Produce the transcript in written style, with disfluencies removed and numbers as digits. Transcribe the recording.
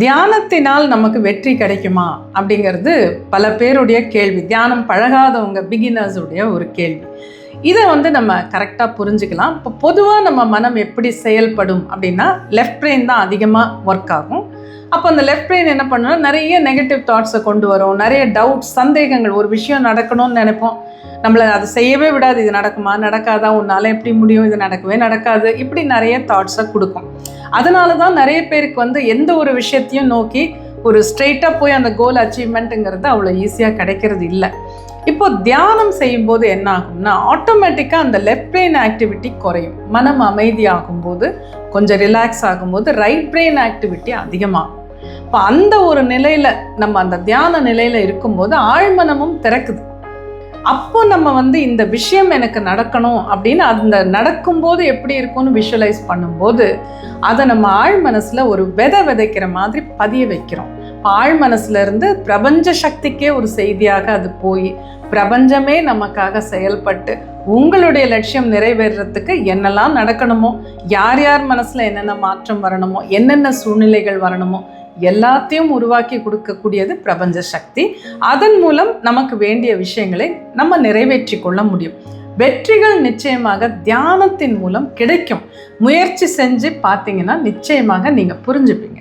தியானத்தினால் நமக்கு வெற்றி கிடைக்குமா அப்படிங்கிறது பல பேருடைய கேள்வி. தியானம் பழகாதவங்க பிகினர்ஸுடைய ஒரு கேள்வி. இதை நம்ம கரெக்டாக புரிஞ்சுக்கலாம். இப்போ பொதுவாக நம்ம மனம் எப்படி செயல்படும் அப்படின்னா, லெஃப்ட் பிரெயின் தான் அதிகமாக ஒர்க் ஆகும். அப்போ அந்த லெஃப்ட் பிரெயின் என்ன பண்ணுன்னா, நிறைய நெகட்டிவ் தாட்ஸை கொண்டு வரும், நிறைய டவுட்ஸ், சந்தேகங்கள். ஒரு விஷயம் நடக்கணும்னு நினைப்போம், நம்மளை அதை செய்யவே விடாது. இது நடக்குமா, நடக்காதா, உன்னால் எப்படி முடியும், இது நடக்கவே நடக்காது, இப்படி நிறைய தாட்ஸை கொடுக்கும். அதனால தான் நிறைய பேருக்கு எந்த ஒரு விஷயத்தையும் நோக்கி ஒரு ஸ்ட்ரெயிட்டாக போய் அந்த கோல் அச்சீவ்மெண்ட்டுங்கிறது அவ்வளோ ஈஸியாக கிடைக்கிறது இல்லை. இப்போ தியானம் செய்யும்போது என்ன ஆகும்னா, ஆட்டோமேட்டிக்காக அந்த லெஃப்ட் பிரெயின் ஆக்டிவிட்டி குறையும். மனம் அமைதியாகும்போது, கொஞ்சம் ரிலாக்ஸ் ஆகும்போது ரைட் பிரெயின் ஆக்டிவிட்டி அதிகமாகும். இப்போ அந்த ஒரு நிலையில், நம்ம அந்த தியான நிலையில் இருக்கும்போது ஆழ்மனமும் திறக்குது. அப்போ நம்ம இந்த விஷயம் எனக்கு நடக்கணும் அப்படின்னு அந்த நடக்கும்போது எப்படி இருக்கும்னு விஷுவலைஸ் பண்ணும்போது, அதை நம்ம ஆழ் மனசில் ஒரு விதைக்கிற மாதிரி பதிய வைக்கிறோம். ஆழ் மனசுல இருந்து பிரபஞ்ச சக்திக்கே ஒரு செய்தியாக அது போய், பிரபஞ்சமே நமக்காக செயல்பட்டு உங்களுடைய லட்சியம் நிறைவேறதுக்கு என்னெல்லாம் நடக்கணுமோ, யார் யார் மனசில் என்னென்ன மாற்றம் வரணுமோ, என்னென்ன சூழ்நிலைகள் வரணுமோ எல்லாத்தையும் உருவாக்கி கொடுக்கக்கூடியது பிரபஞ்ச சக்தி. அதன் மூலம் நமக்கு வேண்டிய விஷயங்களை நம்ம நிறைவேற்றி கொள்ள முடியும். வெற்றிகள் நிச்சயமாக தியானத்தின் மூலம் கிடைக்கும். முயற்சி செஞ்சு பார்த்தீங்கன்னா நிச்சயமாக நீங்கள் புரிஞ்சுப்பீங்க.